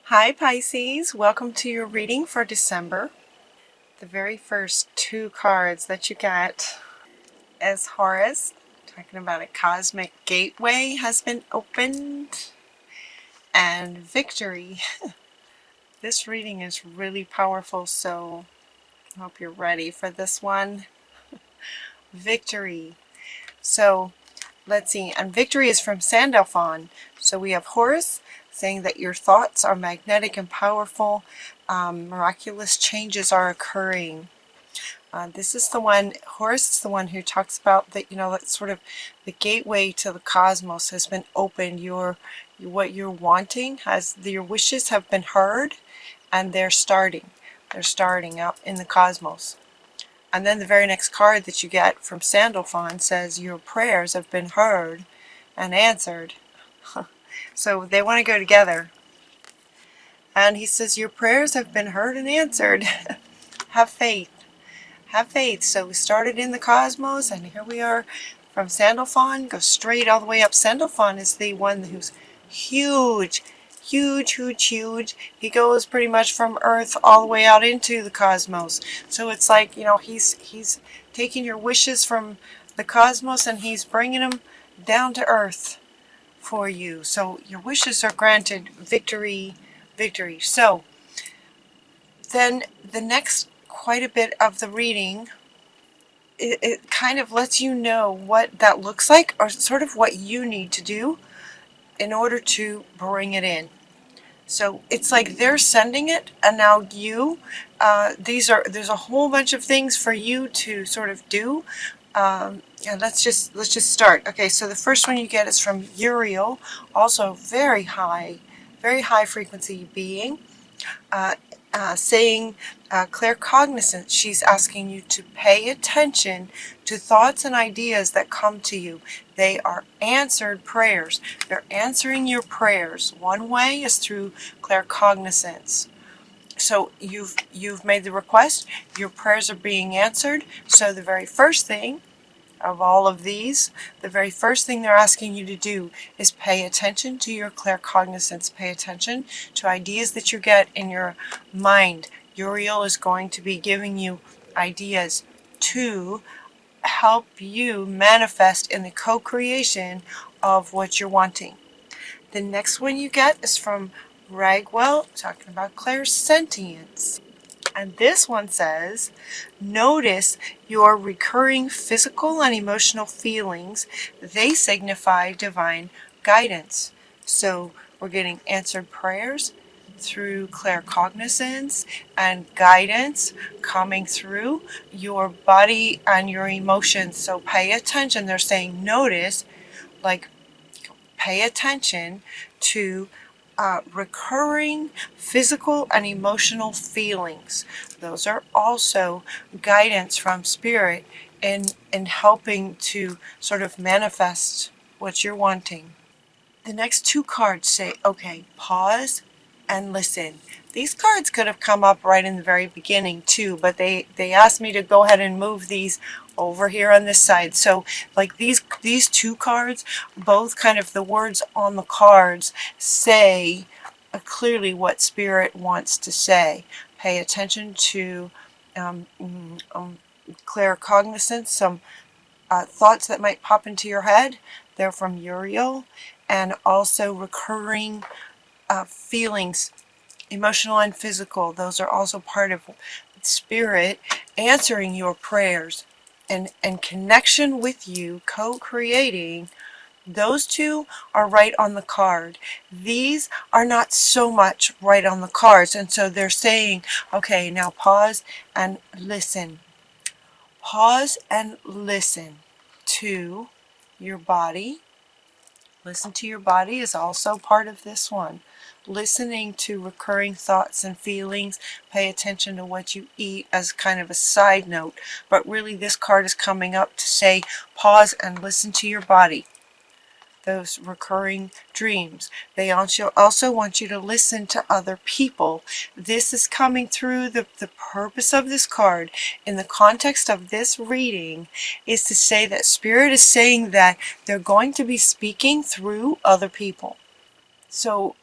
Hi Pisces, welcome to your reading for December. The very first two cards that you get is Horus, talking about a cosmic gateway has been opened, and Victory. This reading is really powerful, so I hope you're ready for this one. Victory. So let's see, and Victory is from Sandalphon. So we have Horus saying that your thoughts are magnetic and powerful. Miraculous changes are occurring. This is the one, Horus is the one who talks about that, that sort of the gateway to the cosmos has been opened. What you're wanting your wishes have been heard, and they're starting out in the cosmos. And then the very next card that you get from Sandalphon says your prayers have been heard and answered. So they want to go together. And he says your prayers have been heard and answered. Have faith. Have faith. So we started in the cosmos, and here we are from Sandalphon. Go straight all the way up. Sandalphon is the one who's huge. Huge. He goes pretty much from Earth all the way out into the cosmos. So it's like, he's taking your wishes from the cosmos and he's bringing them down to Earth for you. So your wishes are granted. Victory. So then the next quite a bit of the reading, it kind of lets you know what that looks like, or sort of what you need to do in order to bring it in. So it's like they're sending it, and now there's a whole bunch of things for you to sort of do. And let's just start. Okay, so the first one you get is from Uriel, also very high frequency being, saying claircognizance. She's asking you to pay attention to thoughts and ideas that come to you. They are answered prayers. They're answering your prayers. One way is through claircognizance. So you've made the request. Your prayers are being answered. So the very first thing of all of these, the very first thing they're asking you to do is pay attention to your claircognizance. Pay attention to ideas that you get in your mind. Uriel is going to be giving you ideas to help you manifest in the co-creation of what you're wanting. The next one you get is from Ragwell, talking about clairsentience. And this one says, notice your recurring physical and emotional feelings. They signify divine guidance. So we're getting answered prayers through claircognizance and guidance coming through your body and your emotions. So pay attention. They're saying notice, like pay attention to recurring physical and emotional feelings. Those are also guidance from Spirit in helping to sort of manifest what you're wanting. The next two cards say, okay, pause and listen. These cards could have come up right in the very beginning too, but they asked me to go ahead and move these over here on this side. So like these two cards, both kind of the words on the cards say clearly what Spirit wants to say. Pay attention to claircognizance, some thoughts that might pop into your head. They're from Uriel. And also recurring feelings, emotional and physical. Those are also part of Spirit answering your prayers and connection with you, co-creating. Those two are right on the card. These are not so much right on the cards. And so they're saying, okay, now pause and listen. Pause and listen to your body. Listen to your body is also part of this one. Listening to recurring thoughts and feelings. Pay attention to what you eat as kind of a side note. But really this card is coming up to say pause and listen to your body. Those recurring dreams. They also want you to listen to other people. This is coming through the purpose of this card in the context of this reading is to say that Spirit is saying that they're going to be speaking through other people. So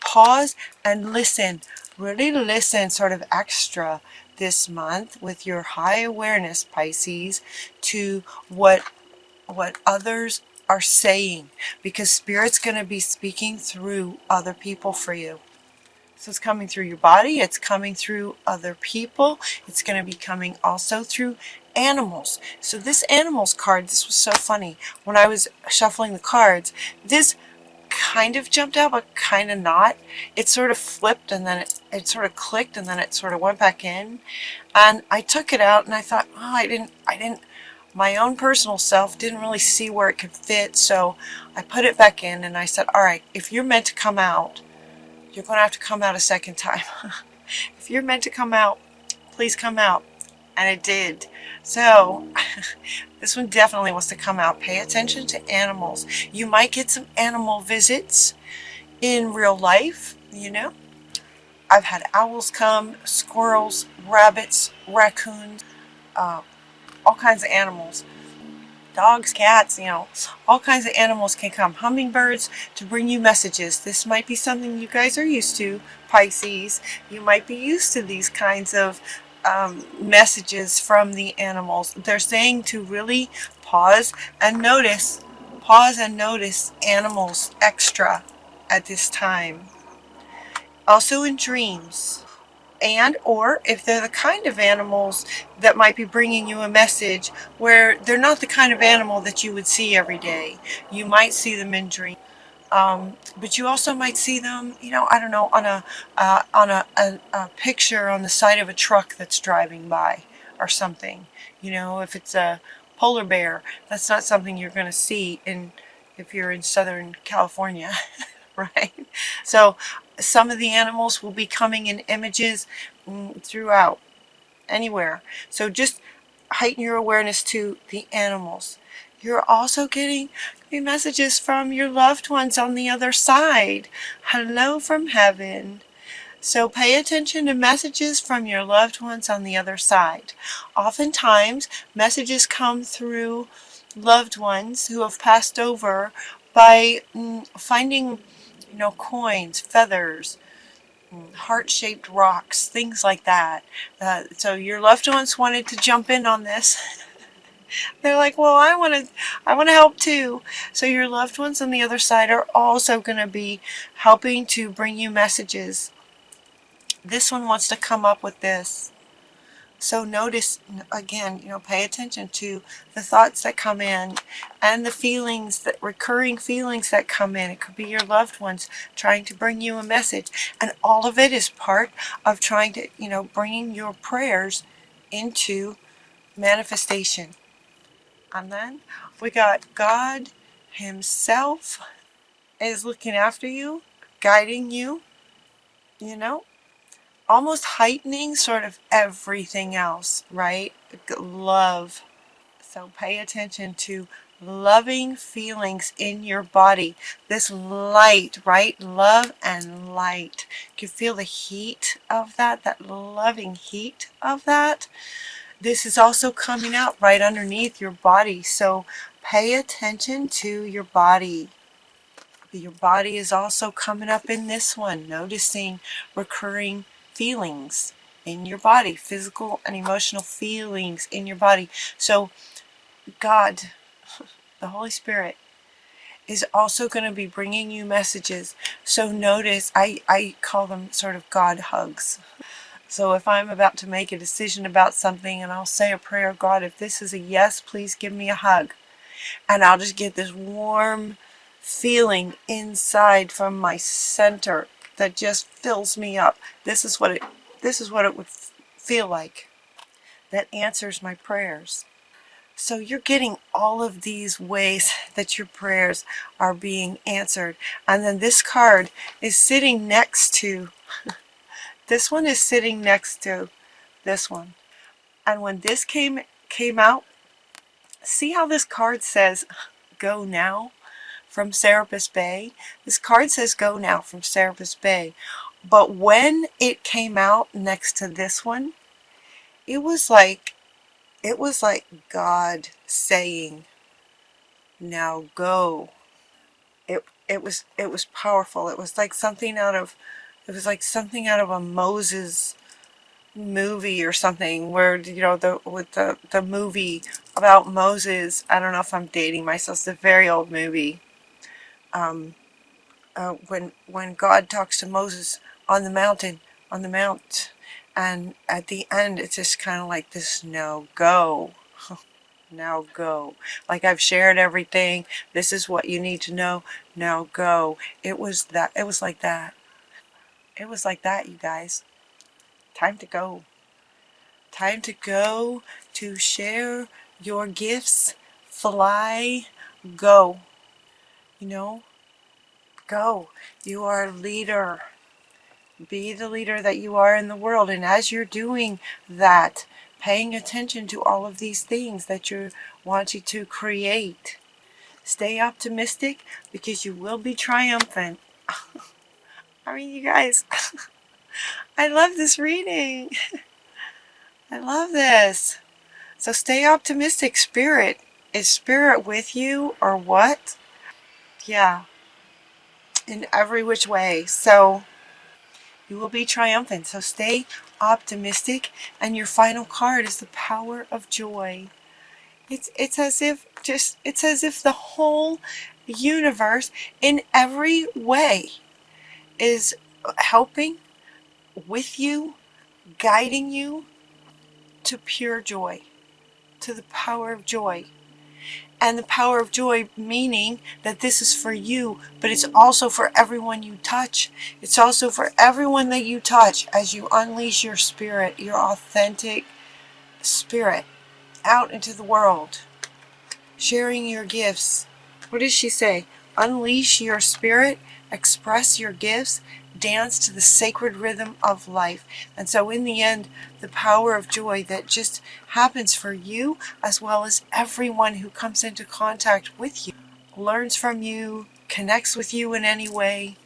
pause and listen. Really listen sort of extra this month with your high awareness, Pisces, to what others are saying, because Spirit's going to be speaking through other people for you. So it's coming through your body, it's coming through other people, it's going to be coming also through animals. So this animals card, this was so funny. When I was shuffling the cards, this kind of jumped out, but kind of not. It sort of flipped, and then it sort of clicked, and then it sort of went back in. And I took it out, and I thought, oh, I didn't, my own personal self didn't really see where it could fit, so I put it back in, and I said, all right, if you're meant to come out, you're going to have to come out a second time. If you're meant to come out, please come out. And it did. So this one definitely wants to come out. Pay attention to animals. You might get some animal visits in real life, you know. I've had owls come, squirrels, rabbits, raccoons, all kinds of animals. Dogs, cats, you know, all kinds of animals can come. Hummingbirds to bring you messages. This might be something you guys are used to, Pisces. You might be used to these kinds of messages from the animals. They're saying to really pause and notice animals extra at this time. Also in dreams. And or if they're the kind of animals that might be bringing you a message where they're not the kind of animal that you would see every day. You might see them in dreams. But you also might see them, you know, I don't know, on a picture on the side of a truck that's driving by or something. You know, if it's a polar bear, that's not something you're going to see if you're in Southern California, right? So some of the animals will be coming in images throughout, anywhere. So just heighten your awareness to the animals. You're also getting messages from your loved ones on the other side. Hello from heaven. So pay attention to messages from your loved ones on the other side. Oftentimes, messages come through loved ones who have passed over by finding, you know, coins, feathers, heart-shaped rocks, things like that. So your loved ones wanted to jump in on this. They're like, well, I want to help too. So your loved ones on the other side are also going to be helping to bring you messages. This one wants to come up with this. So notice, again, you know, pay attention to the thoughts that come in and the feelings, that recurring feelings that come in. It could be your loved ones trying to bring you a message. And all of it is part of trying to, you know, bringing your prayers into manifestation. And then we got God Himself is looking after you, guiding you, you know, almost heightening sort of everything else, right? Love. So pay attention to loving feelings in your body. This light, right? Love and light. You can feel the heat of that loving heat of that. This is also coming out right underneath your body. So pay attention to your body. Your body is also coming up in this one, noticing recurring feelings in your body, physical and emotional feelings in your body. So God, the Holy Spirit, is also going to be bringing you messages. So notice, I call them sort of God hugs. So if I'm about to make a decision about something and I'll say a prayer, God, if this is a yes, please give me a hug. And I'll just get this warm feeling inside from my center that just fills me up. This is what it would feel like. That answers my prayers. So you're getting all of these ways that your prayers are being answered. And then this card is sitting next to, this one is sitting next to this one. And when this came out, see how this card says, go now? From Serapis Bay. This card says go now from Serapis Bay. But when it came out next to this one, it was like God saying, now go. it was powerful. It was like something out of a Moses movie or something, where, you know, the movie about Moses. I don't know if I'm dating myself. It's a very old movie. When God talks to Moses on the mountain, on the mount, and at the end it's just kind of like this: "No, go." Now go. Like, I've shared everything. This is what you need to know. Now go. It was that. It was like that. It was like that, you guys. Time to go. Time to go, to share your gifts. Fly. Go. You know? Go. You are a leader. Be the leader that you are in the world. And as you're doing that, paying attention to all of these things that you're wanting to create, stay optimistic, because you will be triumphant. I mean, you guys, I love this reading. I love this. So stay optimistic, Spirit. Is Spirit with you or what? Yeah, in every which way. So you will be triumphant. So stay optimistic. And your final card is the Power of Joy. It's as if the whole universe in every way is helping with you, guiding you to pure joy, to the power of joy. And the power of joy, meaning that this is for you, but it's also for everyone you touch. It's also for everyone that you touch as you unleash your spirit, your authentic spirit, out into the world, sharing your gifts. What does she say? Unleash your spirit, express your gifts, dance to the sacred rhythm of life. And so in the end, the power of joy that just happens for you, as well as everyone who comes into contact with you, learns from you, connects with you in any way,